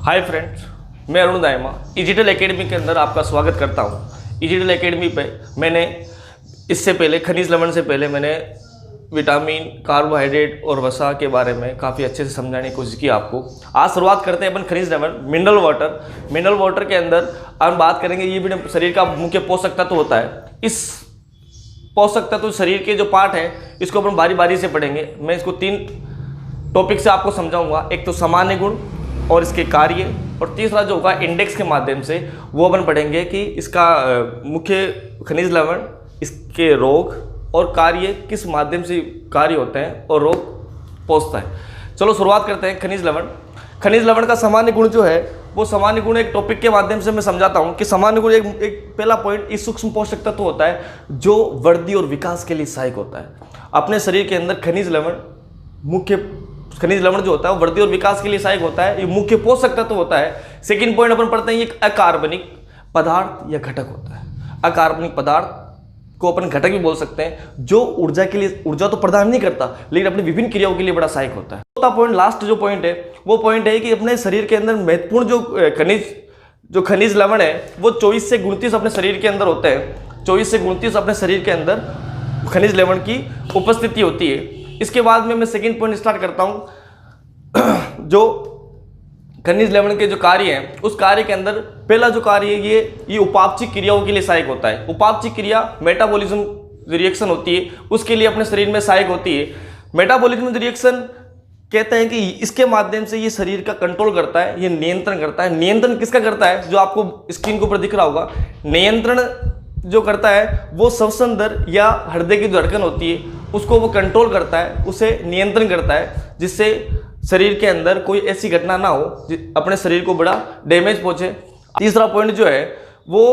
Hi friends, मैं Arun Dayma digital academy के अंदर आपका स्वागत करता हूँ। डिजिटल एकेडमी पे मैंने इससे पहले खनिज लवण से पहले मैंने विटामिन, कार्बोहाइड्रेट और वसा के बारे में काफ़ी अच्छे से समझाने की कोशिश की आपको। आज शुरुआत करते हैं अपन खनिज लवण मिनरल वाटर। मिनरल वाटर के अंदर हम बात करेंगे, ये भी शरीर का मुख्य पोषक तत्व होता है। इस पोषक तत्व शरीर के जो पार्ट है इसको अपन बारी बारी से पढ़ेंगे। मैं इसको 3 टॉपिक से आपको समझाऊंगा। एक तो सामान्य गुण और इसके कार्य, और तीसरा जो होगा इंडेक्स के माध्यम से वो अपन पढ़ेंगे कि इसका मुख्य खनिज लवण, इसके रोग और कार्य किस माध्यम से कार्य होते हैं और रोग पहुंचता है। चलो शुरुआत करते हैं खनिज लवण। खनिज लवण का सामान्य गुण जो है वो सामान्य गुण एक टॉपिक के माध्यम से मैं समझाता हूं कि सामान्य गुण एक पहला पॉइंट इस सूक्ष्म पोषक तत्व होता है जो वृद्धि और विकास के लिए सहायक होता है। अपने शरीर के अंदर खनिज लवण, मुख्य खनिज लवण जो होता है वो वृद्धि और विकास के लिए सहायक होता है। ये मुख्य पोषक तत्व होता है। सेकंड पॉइंट अपन पढ़ते हैं, ये अकार्बनिक पदार्थ या घटक होता है। अकार्बनिक पदार्थ को अपन घटक भी बोल सकते हैं, जो ऊर्जा के लिए, ऊर्जा तो प्रदान नहीं करता लेकिन अपनी विभिन्न क्रियाओं के लिए बड़ा सहायक होता है। चौथा पॉइंट, लास्ट जो पॉइंट है वो पॉइंट है कि अपने शरीर के अंदर महत्वपूर्ण जो खनिज लवण है वो 24 से 29 अपने शरीर के अंदर होते हैं। 24 से 29 अपने शरीर के अंदर खनिज लवण की उपस्थिति होती है। इसके बाद में मैं सेकंड पॉइंट स्टार्ट करता हूं। जो खनिज लवण के जो कार्य हैं उस कार्य के अंदर पहला जो कार्य है ये उपापचयिक क्रियाओं के लिए सहायक होता है। उपापचयिक क्रिया मेटाबॉलिज्म रिएक्शन होती है, उसके लिए अपने शरीर में सहायक होती है। मेटाबॉलिज्म रिएक्शन कहते हैं कि इसके माध्यम से ये शरीर का कंट्रोल करता है, ये नियंत्रण करता है। नियंत्रण किसका करता है? जो आपको स्क्रीन के ऊपर दिख रहा होगा, नियंत्रण जो करता है वो श्वसन दर या हृदय की जो धड़कन होती है उसको वो कंट्रोल करता है, उसे नियंत्रण करता है, जिससे शरीर के अंदर कोई ऐसी घटना ना हो अपने शरीर को बड़ा डैमेज पहुंचे। तीसरा पॉइंट जो है वो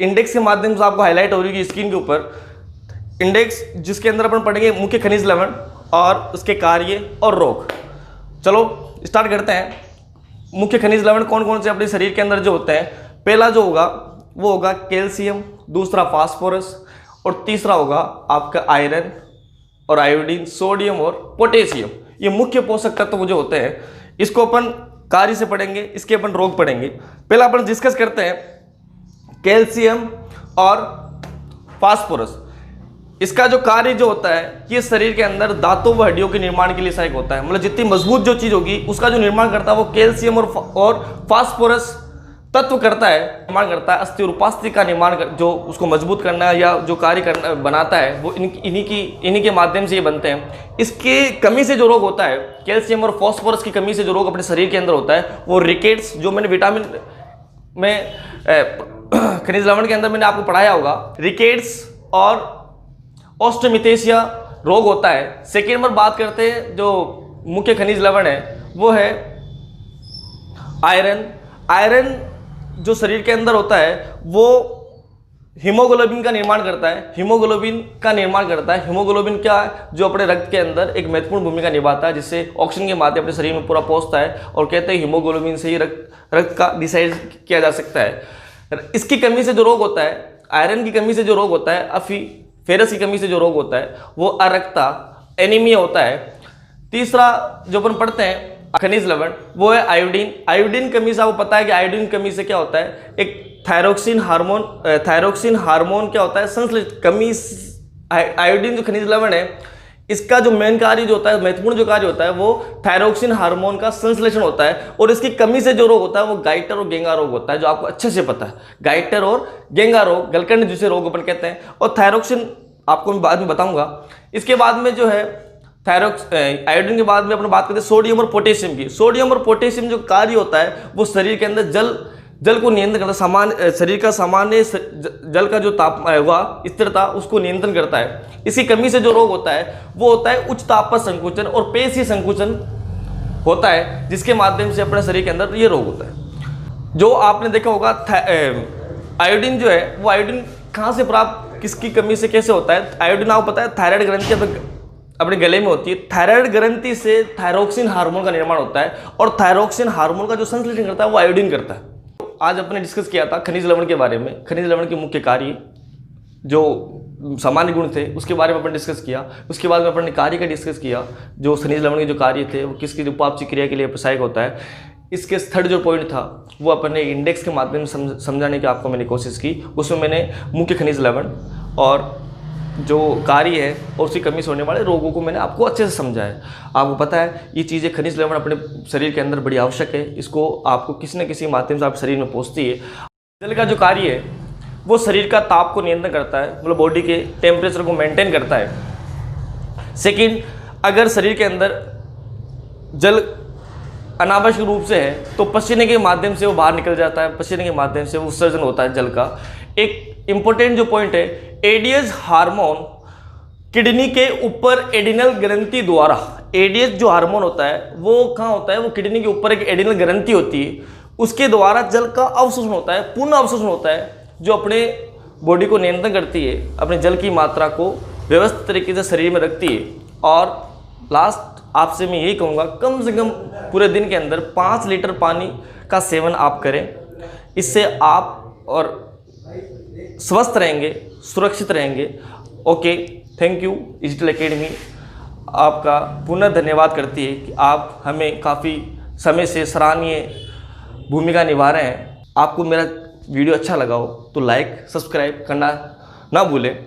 इंडेक्स के माध्यम से आपको हाईलाइट हो रही है स्क्रीन के ऊपर। इंडेक्स जिसके अंदर अपन पढ़ेंगे मुख्य खनिज लवण और उसके कार्य और रोग। चलो स्टार्ट करते हैं। मुख्य खनिज लवण कौन कौन से अपने शरीर के अंदर जो होते हैं, पहला जो होगा वो होगा कैल्शियम, दूसरा फास्फोरस और तीसरा होगा आपका आयरन और आयोडीन, सोडियम और पोटेशियम। ये मुख्य पोषक तत्व जो होते हैं इसको अपन कार्य से पढ़ेंगे, इसके अपन रोग पढ़ेंगे। पहला अपन डिस्कस करते हैं कैल्शियम और फास्फोरस। इसका जो कार्य जो होता है ये शरीर के अंदर दांतों व हड्डियों के निर्माण के लिए सहायक होता है। मतलब जितनी मजबूत जो चीज होगी उसका जो निर्माण करता है वो कैल्शियम और फास्फोरस तत्व करता है, निर्माण करता है। अस्थि और उपास्थि का निर्माण जो उसको मजबूत करना या जो कार्य करना बनाता है वो इन्हीं के माध्यम से ये बनते हैं। इसके कमी से जो रोग होता है, कैल्शियम और फास्फोरस की कमी से जो रोग अपने शरीर के अंदर होता है वो रिकेट्स, जो मैंने विटामिन में खनिज लवण के अंदर मैंने आपको पढ़ाया होगा, रिकेट्स और ऑस्टियोमिथेसिया रोग होता है। सेकेंड नंबर बात करते हैं जो मुख्य खनिज लवण है वो है आयरन। आयरन जो शरीर के अंदर होता है वो हीमोग्लोबिन का निर्माण करता है। हीमोग्लोबिन का निर्माण करता है। हीमोग्लोबिन क्या है? जो अपने रक्त के अंदर एक महत्वपूर्ण भूमिका निभाता है, जिससे ऑक्सीजन के माध्यम अपने शरीर में पूरा पहुंचता है। और कहते हैं हीमोग्लोबिन से ही रक्त का डिसाइड किया जा सकता है। इसकी कमी से जो रोग होता है, आयरन की कमी से जो रोग होता है, फेरस की कमी से जो रोग होता है वो अरक्ता, एनीमिया होता है। तीसरा जो अपन पढ़ते हैं खनिज लवण वो है आयोडीन। आयोडीन कमी से आपको पता है कि आयोडीन कमी से क्या होता है, एक थायरोक्सिन हार्मोन क्या होता है, संश्लेषण कमी। आयोडीन जो खनिज लवण है इसका जो मेन कार्य जो होता है, महत्वपूर्ण जो कार्य होता है वो थायरोक्सिन हार्मोन का संश्लेषण होता है। और इसकी कमी से जो रोग होता है वो गाइटर और गेंगा रोग होता है, जो आपको अच्छे से पता है। गाइटर और गेंगा रोग, गलकंड जिसे रोग अपन कहते हैं। और थायरोक्सिन आपको मैं बाद में बताऊंगा। इसके बाद में जो है आयोडीन के बाद में अपन बात करते हैं सोडियम और पोटेशियम की। सोडियम और पोटेशियम जो कार्य होता है वो शरीर के अंदर जल को नियंत्रण करता है। सामान्य शरीर का सामान्य जल का जो तापमान हुआ स्थिरता उसको नियंत्रण करता है। इसकी कमी से जो रोग होता है वो होता है उच्च ताप पर संकुचन और पेशीय संकुचन होता है, जिसके माध्यम से अपने शरीर के अंदर ये रोग होता है। जो आपने देखा होगा आयोडीन जो है वो आयोडीन कहाँ से प्राप्त, किसकी कमी से कैसे होता है? आयोडीन आपको पता है थायराइड ग्रंथि अपने गले में होती है। थायराइड ग्रंथि से थायरोक्सिन हार्मोन का निर्माण होता है और थायरोक्सिन हार्मोन का जो संश्लेषण करता है वो आयोडीन करता है। आज अपने डिस्कस किया था खनिज लवण के बारे में। खनिज लवण के मुख्य कार्य जो सामान्य गुण थे उसके बारे में अपन डिस्कस किया। उसके बाद में अपन ने कार्य का डिस्कस किया, जो खनिज लवण के जो कार्य थे वो किसकी उपापचय क्रिया के लिए सहायक होता है। इसके थर्ड जो पॉइंट था वो अपने इंडेक्स के माध्यम से समझाने की आपको मैंने कोशिश की। उसमें मैंने मुख्य खनिज लवण और जो कार्य है और उसकी कमी से होने वाले रोगों को मैंने आपको अच्छे से समझाया। आपको पता है ये चीज़ें खनिज लवण अपने शरीर के अंदर बड़ी आवश्यक है, इसको आपको किसी न किसी माध्यम से आप शरीर में पहुँचती है। जल का जो कार्य है वो शरीर का ताप को नियंत्रण करता है, मतलब बॉडी के टेम्परेचर को मेंटेन करता है। सेकंड, अगर शरीर के अंदर जल अनावश्यक रूप से है तो पसीने के माध्यम से वो बाहर निकल जाता है, पसीने के माध्यम से वो उत्सर्जन होता है जल का। एक इंपॉर्टेंट जो पॉइंट है, एडीएस हार्मोन किडनी के ऊपर एडिनल ग्रंथि द्वारा, एडीएस जो हार्मोन होता है वो कहाँ होता है, वो किडनी के ऊपर एक एडिनल ग्रंथि होती है, उसके द्वारा जल का अवशोषण होता है, पूर्ण अवशोषण होता है, जो अपने बॉडी को नियंत्रण करती है, अपने जल की मात्रा को व्यवस्थित तरीके से शरीर में रखती है। और लास्ट आपसे मैं यही कहूँगा, कम से कम पूरे दिन के अंदर 5 लीटर पानी का सेवन आप करें। इससे आप और स्वस्थ रहेंगे, सुरक्षित रहेंगे। Okay, thank you. Digital academy आपका पुनः धन्यवाद करती है कि आप हमें काफ़ी समय से सराहनीय भूमिका निभा रहे हैं। आपको मेरा वीडियो अच्छा लगा हो तो लाइक सब्सक्राइब करना ना भूलें।